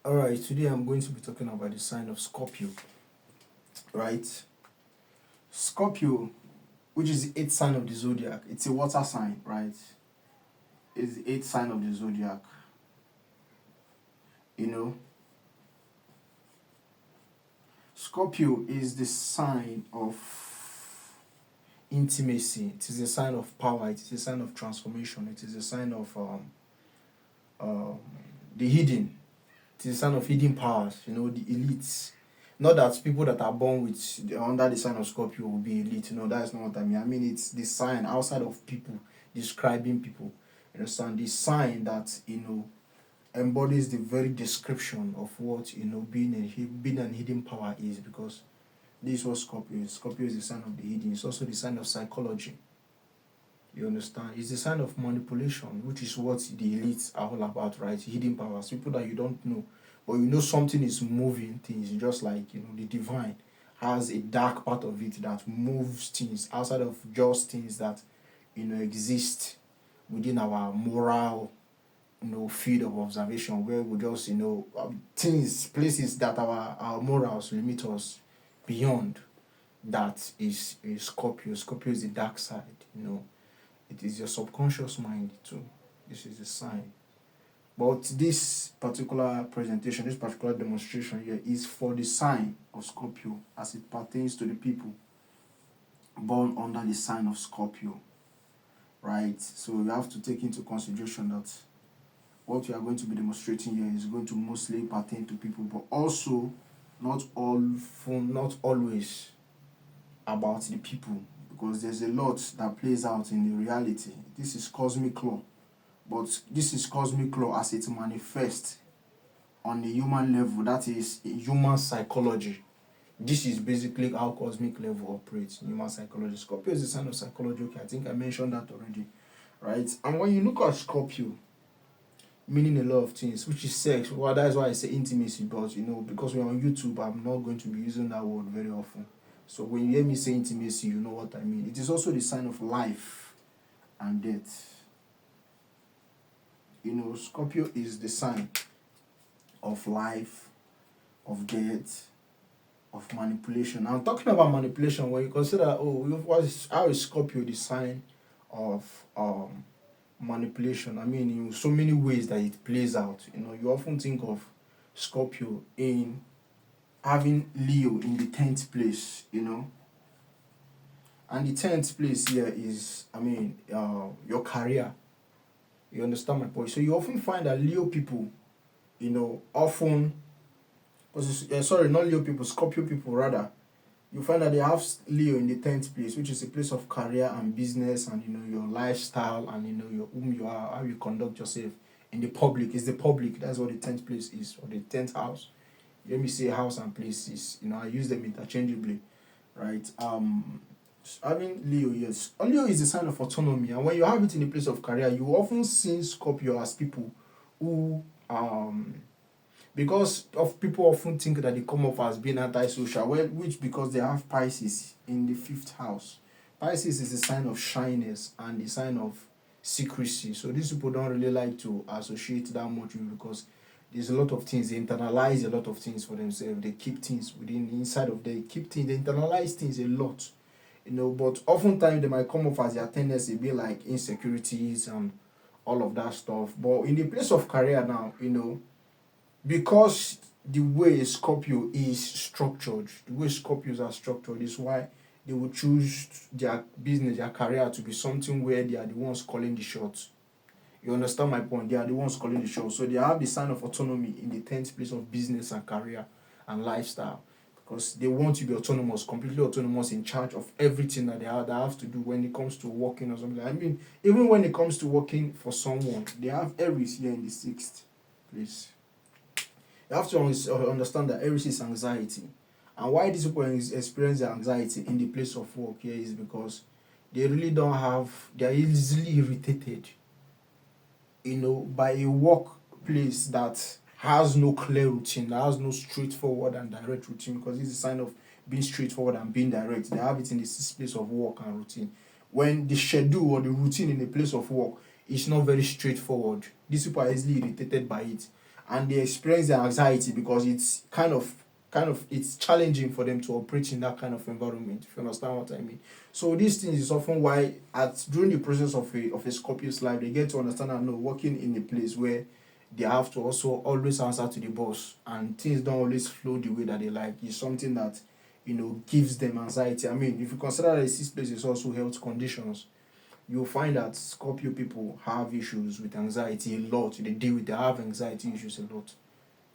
Alright, today I'm going to be talking about the sign of Scorpio. Right? Scorpio, which is the eighth sign of the zodiac, it's a water sign, right? It's the eighth sign of the zodiac. You know, Scorpio is the sign of intimacy, it is a sign of power, it is a sign of transformation, it is a sign of the hidden. It is a sign of hidden powers, the elites. Not that people that are born with under the sign of Scorpio will be elite. No, that is not what I mean. I mean it's the sign outside of people, describing people. You understand? The sign that embodies the very description of what being an hidden power is, because this is what Scorpio is. Scorpio is the sign of the hidden. It's also the sign of psychology. You understand? It's the sign of manipulation, which is what the elites are all about, right? Hidden powers, people that you don't know, but something is moving things, just like the divine has a dark part of it that moves things outside of just things that exist within our moral field of observation, where we just things, places that our morals limit us beyond. That is Scorpio. Scorpio is the dark side. It is your subconscious mind too. This is a sign. But this particular presentation, this particular demonstration here is for the sign of Scorpio as it pertains to the people born under the sign of Scorpio. Right? So you have to take into consideration that what we are going to be demonstrating here is going to mostly pertain to people, but also not always about the people, because there's a lot that plays out in the reality. This is cosmic law, but this is cosmic law as it manifests on the human level, that is human psychology. This is basically how cosmic level operates in human psychology. Scorpio is the sign of psychology. Okay, I think I mentioned that already, right? And when you look at Scorpio, meaning a lot of things, which is sex, well, that's why I say intimacy, but because we're on YouTube, I'm not going to be using that word very often. So when you hear me say intimacy, you know what I mean. It is also the sign of life and death. Scorpio is the sign of life, of death, of manipulation. I'm talking about manipulation when you consider, how is Scorpio the sign of manipulation? I mean, in so many ways that it plays out. You often think of Scorpio in having Leo in the 10th place, and the 10th place here is, your career. You understand my point? So you often find that Leo people, often, not Leo people, Scorpio people rather, you find that they have Leo in the 10th place, which is a place of career and business and your lifestyle and your whom you are, how you conduct yourself in the public. It's the public. That's what the 10th place is, or the 10th house. Let me say house and places. I use them interchangeably, right? Having Leo, yes. Leo is a sign of autonomy, and when you have it in the place of career, you often see Scorpio as people who because of people often think that they come off as being antisocial, which because they have Pisces in the 5th house. Pisces is a sign of shyness and the sign of secrecy. So these people don't really like to associate that much with, because there's a lot of things. They internalize a lot of things for themselves. They keep things within inside of them. They internalize things a lot. But oftentimes they might come off as their tendency be like insecurities and all of that stuff. But in the place of career now, because the way Scorpio is structured, the way Scorpios are structured is why they will choose their business, their career to be something where they are the ones calling the shots. You understand my point? They are the ones calling the shots. So they have the sign of autonomy in the 10th place of business and career and lifestyle, because they want to be autonomous, completely autonomous, in charge of everything that they have to do when it comes to working or something. I mean, even when it comes to working for someone, they have Aries here in the 6th place. You have to understand that Aries is anxiety. And why these people experience the anxiety in the place of work here is because they really they are easily irritated, by a workplace that has no clear routine, that has no straightforward and direct routine, because it's a sign of being straightforward and being direct. They have it in the 6th place of work and routine. When the schedule or the routine in the place of work is not very straightforward, these people are easily irritated by it. and they experience their anxiety because it's kind of it's challenging for them to operate in that kind of environment, if you understand what I mean. So these things is often why at during the process of a Scorpio's life, they get to understand and know working in a place where they have to also always answer to the boss, and things don't always flow the way that they like. It's something that gives them anxiety. I mean, if you consider that this place is also health conditions, you'll find that Scorpio people have issues with anxiety a lot. They have anxiety issues a lot.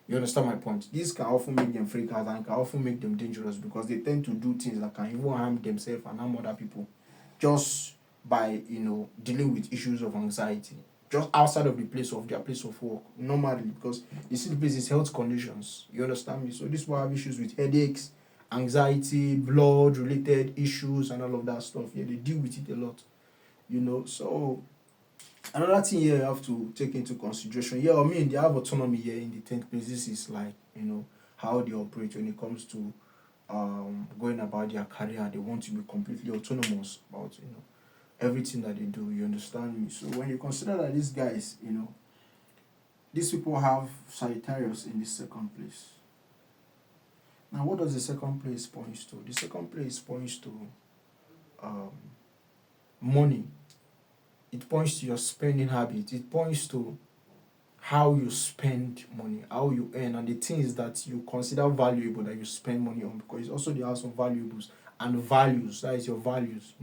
You understand my point? This can often make them freak out and can often make them dangerous because they tend to do things that can even harm themselves and harm other people just by dealing with issues of anxiety. Just outside of their place of work, normally, because you see the place is health conditions. You understand me? So this will have issues with headaches, anxiety, blood related issues and all of that stuff. Yeah, they deal with it a lot. So another thing here you have to take into consideration. Yeah, I mean they have autonomy here in the 10th place. This is like, how they operate when it comes to going about their career. They want to be completely autonomous about, everything that they do. You understand me? So when you consider that these guys, these people have Sagittarius in the second place. Now what does the second place point to? The second place points to money. It points to your spending habit. It points to how you spend money, how you earn, and the things that you consider valuable that you spend money on, because it's also the house of valuables and values. That is your values,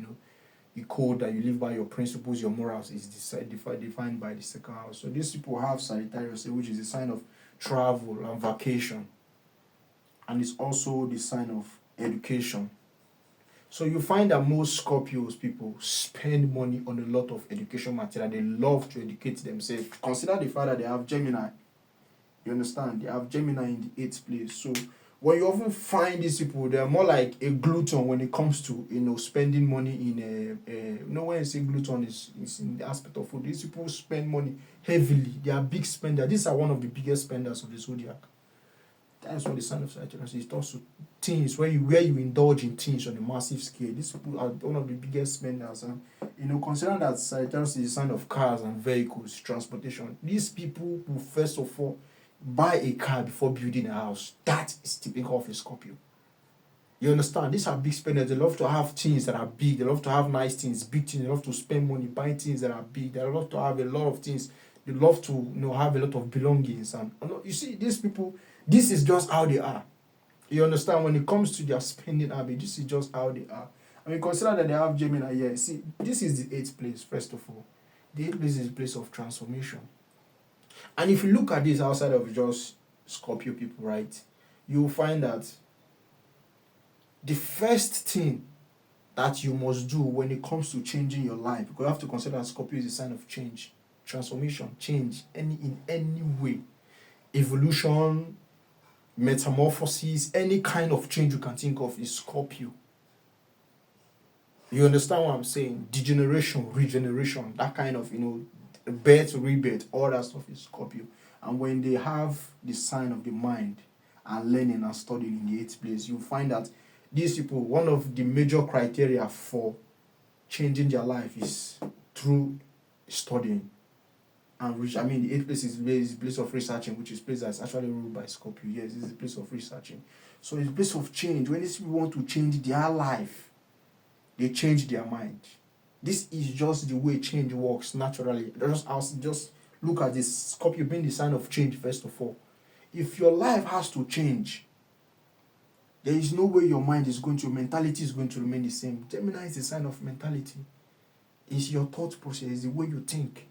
the code that you live by, your principles, your morals is defined by the second house. So these people have Sagittarius, which is a sign of travel and vacation, and it's also the sign of education. So you find that most Scorpios people spend money on a lot of education material. They love to educate themselves. Consider the fact that they have Gemini. You understand? They have Gemini in the 8th place. So when you often find these people, they're more like a glutton when it comes to spending money in when you say glutton is in the aspect of food. These people spend money heavily. They are big spenders. These are one of the biggest spenders of the zodiac. That's what the sign of Sagittarius is. It also things where you indulge in things on a massive scale. These people are one of the biggest spenders. And considering that Sagittarius is a sign of cars and vehicles, transportation, these people will first of all buy a car before building a house. That is typical of a Scorpio. You understand? These are big spenders. They love to have things that are big. They love to have nice things, big things. They love to spend money buying things that are big. They love to have a lot of things. They love to have a lot of belongings. And you see, these people, this is just how they are. You understand? When it comes to their spending habit, this is just how they are. I mean, consider that they have Gemini here. See, this is the 8th place, first of all. The 8th place is a place of transformation. And if you look at this outside of just Scorpio people, right, you will find that the first thing that you must do when it comes to changing your life, because you have to consider that Scorpio is a sign of change, transformation, change, in any way, evolution, metamorphosis, any kind of change you can think of is Scorpio. You understand what I'm saying? Degeneration, regeneration, that kind of, birth, rebirth, all that stuff is Scorpio. And when they have the sign of the mind and learning and studying in the 8th place, you find that these people, one of the major criteria for changing their life is through studying. And the 8th place is a place of researching, which is a place that's actually ruled by Scorpio. Yes, it's a place of researching. So it's a place of change. When these people want to change their life, they change their mind. This is just the way change works naturally. Just look at this Scorpio being the sign of change, first of all. If your life has to change, there is no way your mentality is going to remain the same. Gemini is a sign of mentality. It's your thought process, it's the way you think.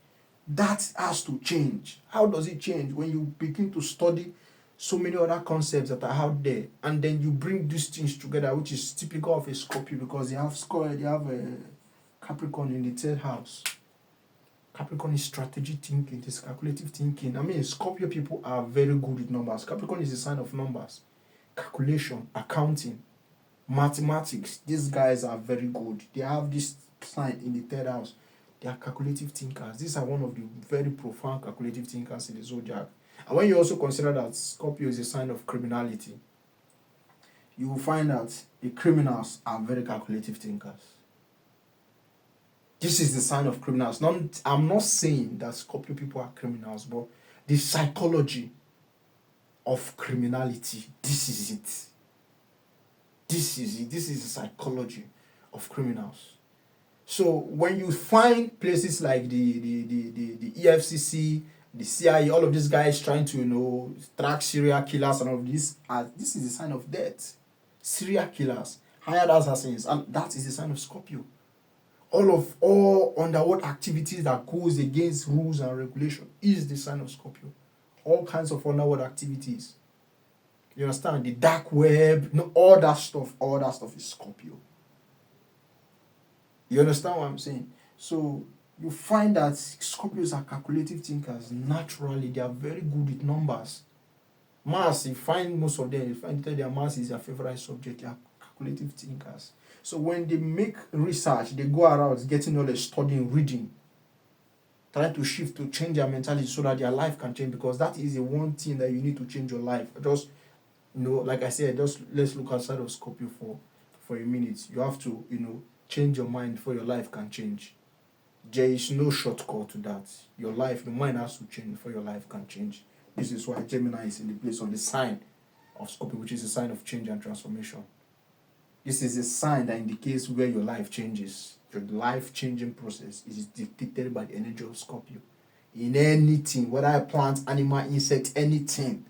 That has to change. How does it change? When you begin to study so many other concepts that are out there, and then you bring these things together, which is typical of a Scorpio, because they have a Capricorn in the 3rd house. Capricorn is strategic thinking, it is calculative thinking. Scorpio people are very good with numbers. Capricorn is a sign of numbers, calculation, accounting, mathematics. These guys are very good. They have this sign in the 3rd house. They are calculative thinkers. These are one of the very profound calculative thinkers in the zodiac. And when you also consider that Scorpio is a sign of criminality, you will find that the criminals are very calculative thinkers. This is the sign of criminals. I'm not saying that Scorpio people are criminals, but the psychology of criminality. This is it. This is it. This is the psychology of criminals. So when you find places like the EFCC, the CIA, all of these guys trying to, track serial killers and all of this, this is a sign of death. Serial killers, hired assassins, and that is a sign of Scorpio. All underworld activities that goes against rules and regulation is the sign of Scorpio. All kinds of underworld activities. You understand? The dark web, all that stuff is Scorpio. You understand what I'm saying? So you find that Scorpios are calculative thinkers. Naturally, they are very good with numbers. Maths, you find most of them, you find that their maths is their favorite subject. They are calculative thinkers. So when they make research, they go around getting knowledge, studying, reading, trying to shift to change their mentality so that their life can change, because that is the one thing that you need to change your life. Just, like I said, just let's look outside of Scorpio for a minute. You have to, change your mind before your life can change. There is no shortcut to that. Your mind has to change before your life can change. This is why Gemini is in the place of the sign of Scorpio, which is a sign of change and transformation. This is a sign that indicates where your life changes. Your life-changing process is dictated by the energy of Scorpio. In anything, whether a plant, animal, insect, anything,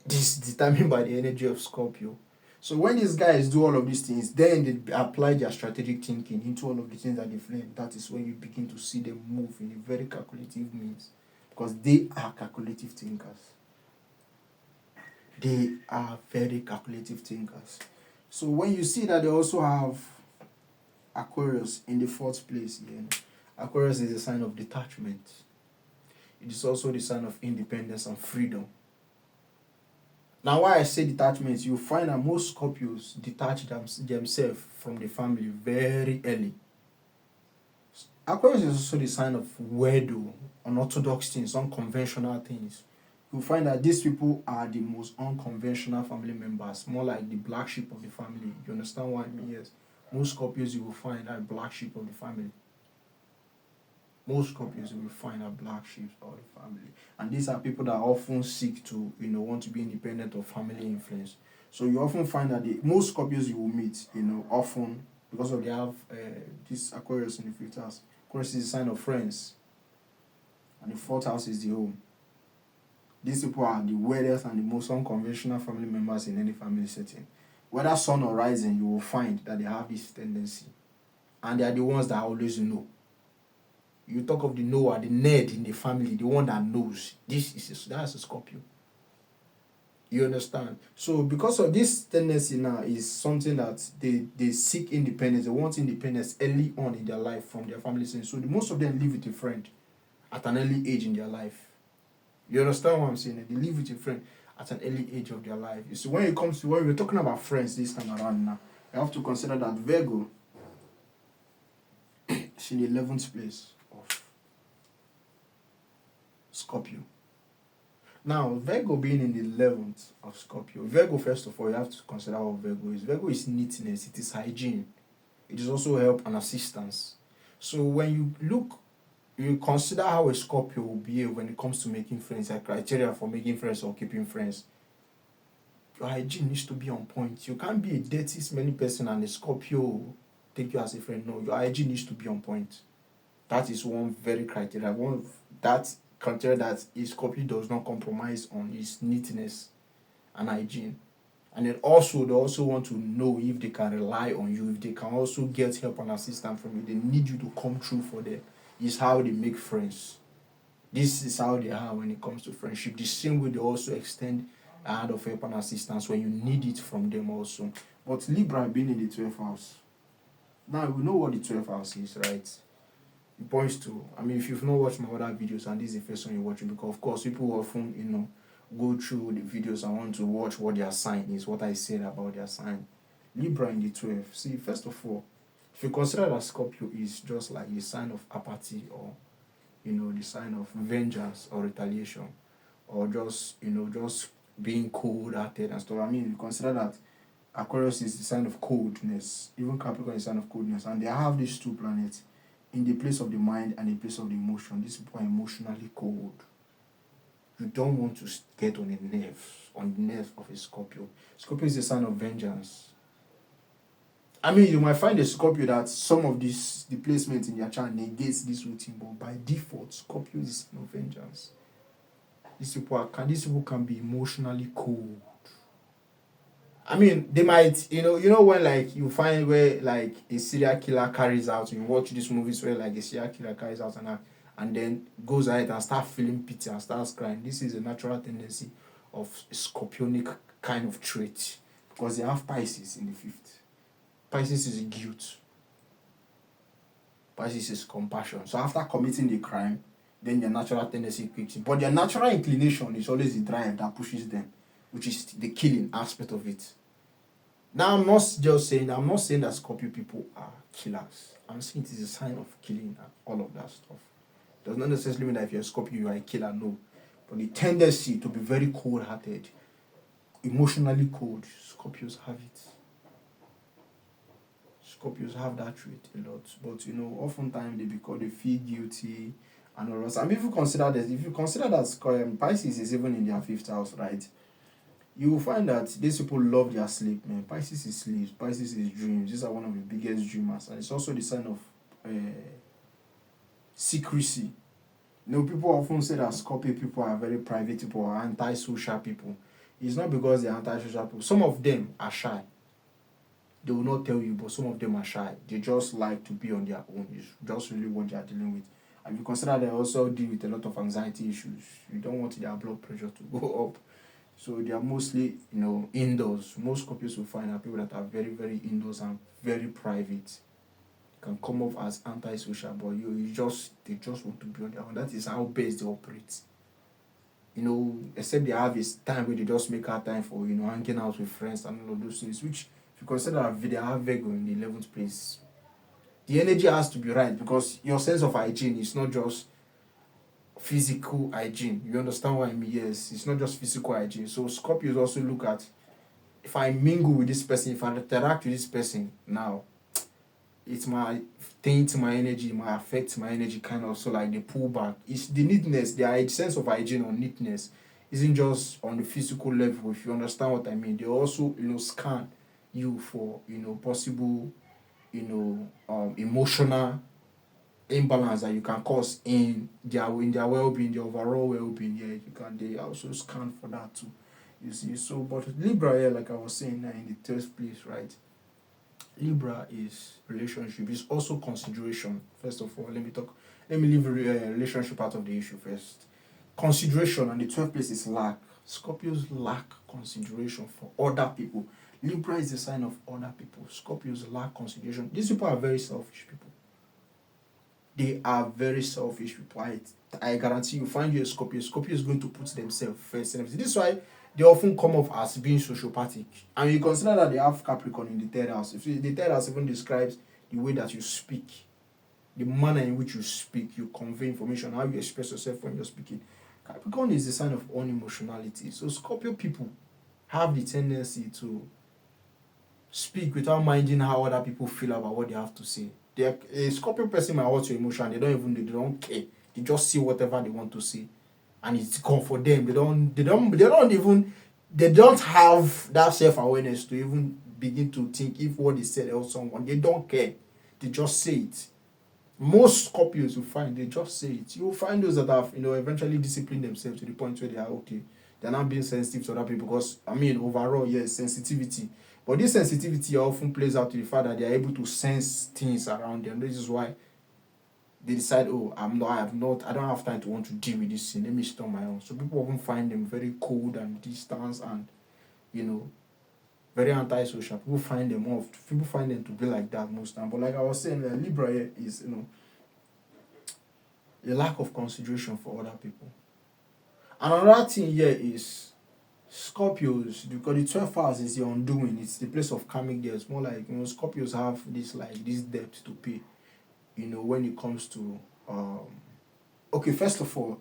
this is determined by the energy of Scorpio. So when these guys do all of these things, then they apply their strategic thinking into all of the things that they've learned. That is when you begin to see them move in a very calculative means, because they are calculative thinkers. They are very calculative thinkers. So when you see that they also have Aquarius in the 4th place here, Aquarius is a sign of detachment. It is also the sign of independence and freedom. Now, why I say detachment, you find that most Scorpios detach themselves from the family very early. Aquarius is also the sign of weirdo, unorthodox things, unconventional things. You find that these people are the most unconventional family members, more like the black sheep of the family. You understand what I mean? Yes. Most Scorpios you will find are black sheep of the family. Most Scorpios you will find are black sheep of the family. And these are people that often seek to, want to be independent of family influence. So you often find that most Scorpios you will meet, often, because of they have this Aquarius in the 5th house. Aquarius is a sign of friends. And the 4th house is the home. These people are the weirdest and the most unconventional family members in any family setting. Whether sun or rising, you will find that they have this tendency. And they are the ones that always know. You talk of the knower, the nerd in the family, the one that knows. That's a Scorpio. You understand? So because of this tendency now is something that they seek independence. They want independence early on in their life from their family. So most of them live with a friend at an early age in their life. You understand what I'm saying? They live with a friend at an early age of their life. You see, when we're talking about friends this time around now, you have to consider that Virgo is in the 11th place of Scorpio. Now, Virgo being in the 11th of Scorpio, Virgo, first of all, you have to consider what Virgo is. Virgo is neatness, it is hygiene. It is also help and assistance. So when you consider how a Scorpio will behave when it comes to making friends, like criteria for making friends or keeping friends. Your hygiene needs to be on point. You can't be a dirty, smelly person and a Scorpio take you as a friend. No, your hygiene needs to be on point. That is one very criteria. One of that criteria that a Scorpio does not compromise on is neatness and hygiene. And then also, they also want to know if they can rely on you, if they can also get help and assistance from you. They need you to come through for them. Is how they make friends. This is how they are when it comes to friendship. The same way they also extend a hand of help and assistance when you need it from them also. But Libra being in the 12th house. Now we know what the 12th house is, right? It points to, if you've not watched my other videos and this is the first one you're watching, because of course people often, go through the videos and want to watch what their sign is, what I said about their sign. Libra in the 12th. See, first of all, if you consider that Scorpio is just like a sign of apathy or, the sign of vengeance or retaliation or just being cold-hearted and stuff. You consider that Aquarius is the sign of coldness. Even Capricorn is a sign of coldness. And they have these two planets in the place of the mind and the place of the emotion. These people are emotionally cold. You don't want to get on the nerve of a Scorpio. Scorpio is a sign of vengeance. I mean, you might find a Scorpio that some of the placement in their chart negates this routine, but by default, Scorpio is a sign of vengeance. These people can be emotionally cold. I mean, they might, when like you find where like a serial killer carries out, you watch these movies where like a serial killer carries out and then goes ahead and start feeling pity and starts crying. This is a natural tendency of a scorpionic kind of trait because they have Pisces in the fifth. Pisces is guilt. Pisces is compassion. So after committing the crime, then their natural tendency kicks in. But their natural inclination is always the drive that pushes them, which is the killing aspect of it. Now I'm not saying that Scorpio people are killers. I'm saying it is a sign of killing and all of that stuff. Does not necessarily mean that if you're a Scorpio you are a killer, no. But the tendency to be very cold-hearted, emotionally cold, Scorpios have it. Scorpios have that trait a lot. But oftentimes they feel guilty and all that. I mean, if you consider that Pisces is even in their fifth house, right? You will find that these people love their sleep, man. Pisces is sleep, Pisces is dreams. These are one of the biggest dreamers, and it's also the sign of secrecy. People often say that Scorpio people are very private people or anti-social people. It's not because they're anti-social people. Some of them are shy. They will not tell you, but some of them are shy. They just like to be on their own. It's just really what they are dealing with. And you consider they also deal with a lot of anxiety issues. You don't want their blood pressure to go up. So they are mostly, indoors. Most Scorpios will find are people that are very, very indoors and very private. Can come off as anti-social, but they just want to be on their own. That is how best they operate. Except they have this time where they just make out time for, hanging out with friends and all of those things, which if you consider that they have Virgo in the 11th place, the energy has to be right because your sense of hygiene is not just physical hygiene. You understand what I mean? Yes, it's not just physical hygiene. So Scorpios also look at, if I mingle with this person, if I interact with this person now, it might taint my energy, it might affect my energy kind of. So like they pull back. It's the neatness, the sense of hygiene or neatness isn't just on the physical level. If you understand what I mean, they also scan you for possible emotional imbalance that you can cause in their well-being, their overall well-being. They also scan for that too. You see, so but Libra here, like I was saying, in the 12th place, right? Libra is relationship. It's also consideration. First of all, let me leave relationship out of the issue first. Consideration, and the 12th place is lack. Scorpios lack consideration for other people. Libra is the sign of other people. Scorpios lack consideration. These people are very selfish people. They are very selfish people. I guarantee you, find you a Scorpio. Scorpio is going to put themselves first. This is why they often come off as being sociopathic. And you consider that they have Capricorn in the third house. If the third house even describes the way that you speak, the manner in which you speak, you convey information, how you express yourself when you're speaking. Capricorn is the sign of unemotionality. So Scorpio people have the tendency to speak without minding how other people feel about what they have to say. A Scorpio person might hurt your emotion. They don't care. They just say whatever they want to say, and it's gone for them. They don't have that self-awareness to even begin to think if what they said helps someone. They don't care. They just say it. Most Scorpios you find, they just say it. You'll find those that have eventually disciplined themselves to the point where they are okay. They're not being sensitive to other people because overall, yes, sensitivity. But this sensitivity often plays out to the fact that they are able to sense things around them. This is why they decide, I don't have time to want to deal with this thing. Let me stop my own. So people often find them very cold and distant and, very antisocial. People find them to be like that most time. But like I was saying, Libra here is, a lack of consideration for other people. Another thing here is Scorpios, because the 12th house is the undoing. It's the place of karmic debt. It's more like Scorpios have this debt to pay. When it comes to okay, first of all,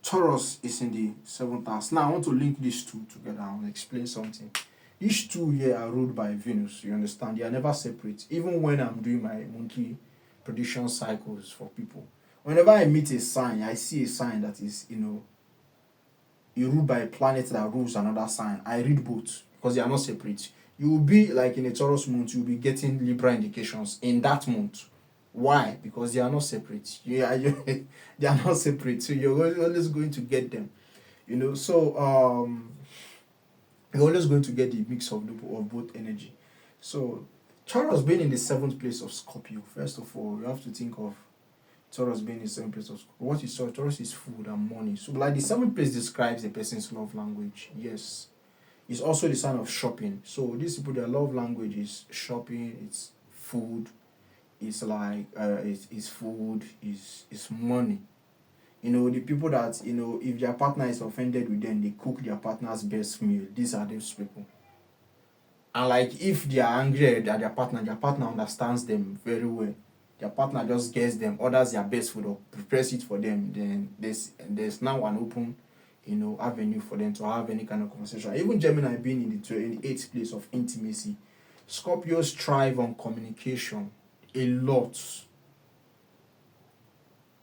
Taurus is in the 7th house. Now I want to link these two together and explain something. These two here are ruled by Venus. You understand? They are never separate. Even when I'm doing my monthly prediction cycles for people, whenever I meet a sign, I see a sign that is ruled by a planet that rules another sign. I read both because they are not separate. You will be like in a Taurus month, you'll be getting Libra indications in that month. Why? Because they are not separate. They are not separate. So you're always going to get them. You're always going to get the mix of both energy. So Taurus being in the seventh place of Scorpio, first of all, you have to think of Taurus being in the seventh place of Scorpio. What is Taurus? Taurus is food and money. So like the seventh place describes the person's love language. Yes. It's also the sign of shopping. So these people, their love language is shopping, it's food, it's like it's food, it's money. The people that, if their partner is offended with them, they cook their partner's best meal. These are those people. And like if they are angry at their partner understands them very well. Their partner just gets them, orders their best food or prepares it for them, then there's now an open, avenue for them to have any kind of conversation. Even Gemini being in the eighth place of intimacy, Scorpios thrive on communication a lot.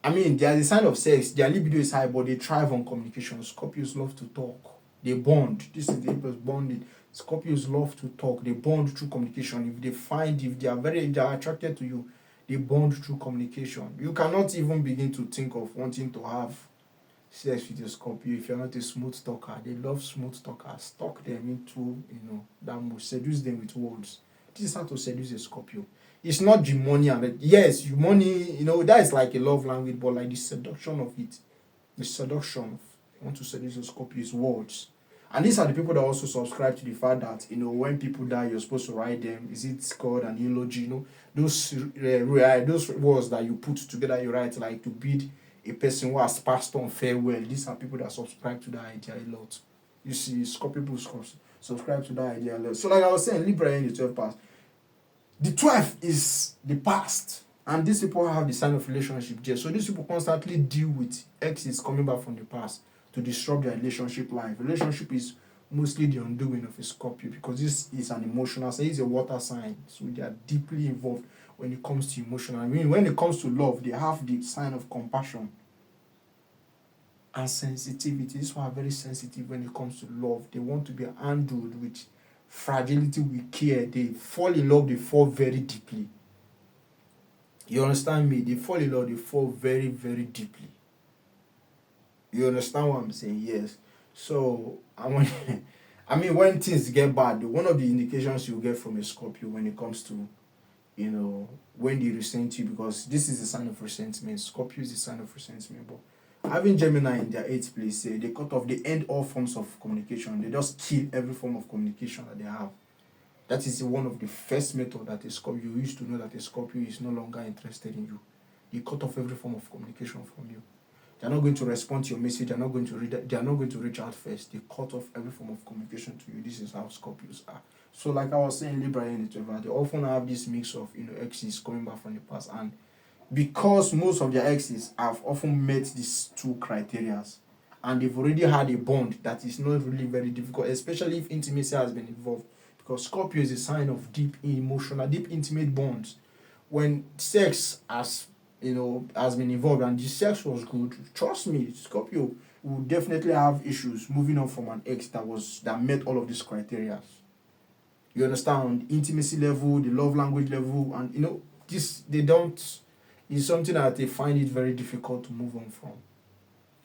I mean, they are the sign of sex. Their libido is high, but they thrive on communication. Scorpios love to talk. They bond. This is the bonding. Scorpios love to talk. They bond through communication. If they are attracted to you, they bond through communication. You cannot even begin to think of wanting to have sex with your Scorpio if you're not a smooth talker. They love smooth talkers. Talk them into, that mood. Seduce them with words. This is how to seduce a Scorpio. It's not the money yes, money, that is like a love language, but like the seduction of it. The seduction of you want to seduce a Scorpio is words. And these are the people that also subscribe to the fact that, when people die, you're supposed to write them. Is it called an eulogy? Those words that you put together, you write like to bid a person who has passed on farewell. These are people that subscribe to that idea a lot. You see, Scorpio people subscribe to that idea a lot. So like I was saying, Libra in the 12th pass. The 12th is the past. And these people have the sign of relationship there. So these people constantly deal with exes coming back from the past to disrupt their relationship life. Relationship is mostly the undoing of a Scorpio because this is an emotional sign. It's a water sign. So they are deeply involved when it comes to emotional. I mean, when it comes to love, they have the sign of compassion and sensitivity. These people are very sensitive when it comes to love. They want to be handled with fragility, with care. They fall in love, they fall very deeply. You understand me? They fall in love, they fall very, very deeply. You understand what I'm saying? Yes. So, when things get bad, one of the indications you get from a Scorpio when it comes to, when they resent you, because this is a sign of resentment. Scorpio is a sign of resentment. But having Gemini in their 8th place, they cut off, they end all forms of communication. They just kill every form of communication that they have. That is one of the first methods that a Scorpio used to know that a Scorpio is no longer interested in you. They cut off every form of communication from you. They're not going to respond to your message. They're not going to read it. They are not going to reach out first. They cut off every form of communication to you. This is how Scorpios are. So, like I was saying, Libra and the 12th, they often have this mix of exes coming back from the past, and because most of their exes have often met these two criteria, and they've already had a bond that is not really very difficult, especially if intimacy has been involved. Because Scorpio is a sign of deep emotional, deep intimate bonds. When sex has been involved and the sex was good, trust me, Scorpio will definitely have issues moving on from an ex that met all of these criteria. You understand? Intimacy level, the love language level, and it's something that they find it very difficult to move on from.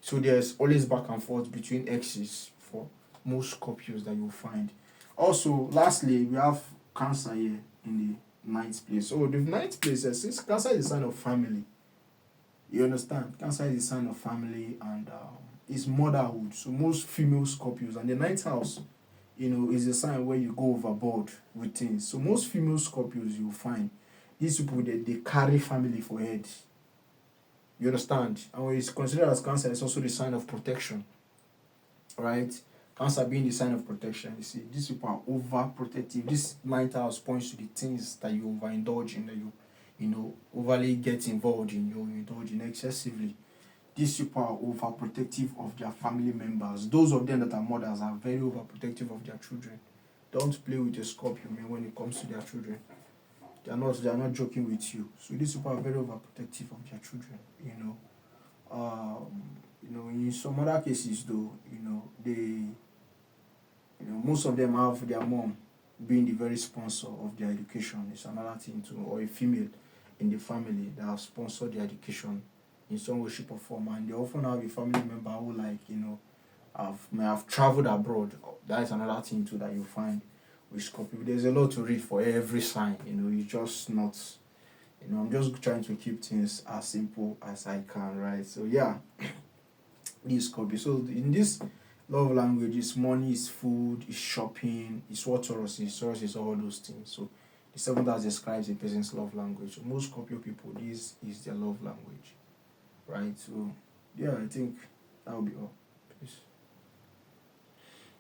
So there's always back and forth between exes for most Scorpios that you'll find. Also, lastly, we have Cancer here in the 9th place. So the 9th place, since Cancer is a sign of family, you understand? Cancer is a sign of family and it's motherhood. So most female Scorpios, and the 9th house, is a sign where you go overboard with things. So most female Scorpios you'll find, these people, they carry family for head. You understand? And when it's considered as Cancer, it's also the sign of protection. Right? Cancer being the sign of protection, you see, these people are overprotective. This 9th house points to the things that you overindulge in, that you overly get involved in, you indulge in excessively. These people are overprotective of their family members. Those of them that are mothers are very overprotective of their children. Don't play with a Scorpio, man, when it comes to their children. They are not joking with you. So these people are very overprotective of their children, In some other cases though, most of them have their mom being the very sponsor of their education. It's another thing too, or a female in the family that have sponsored their education in some way, shape, or form, and they often have a family member who, like, may have traveled abroad. That is another thing too that you find with Scorpio. There's a lot to read for every sign. It's just not. I'm just trying to keep things as simple as I can, right? So yeah, this Scorpio. So in this love language, it's money, it's food, it's shopping, it's what Taurus is. Taurus is all those things. So the seventh house describes a person's love language. So most Scorpio people, this is their love language, right? So yeah, I think that will be all. Peace.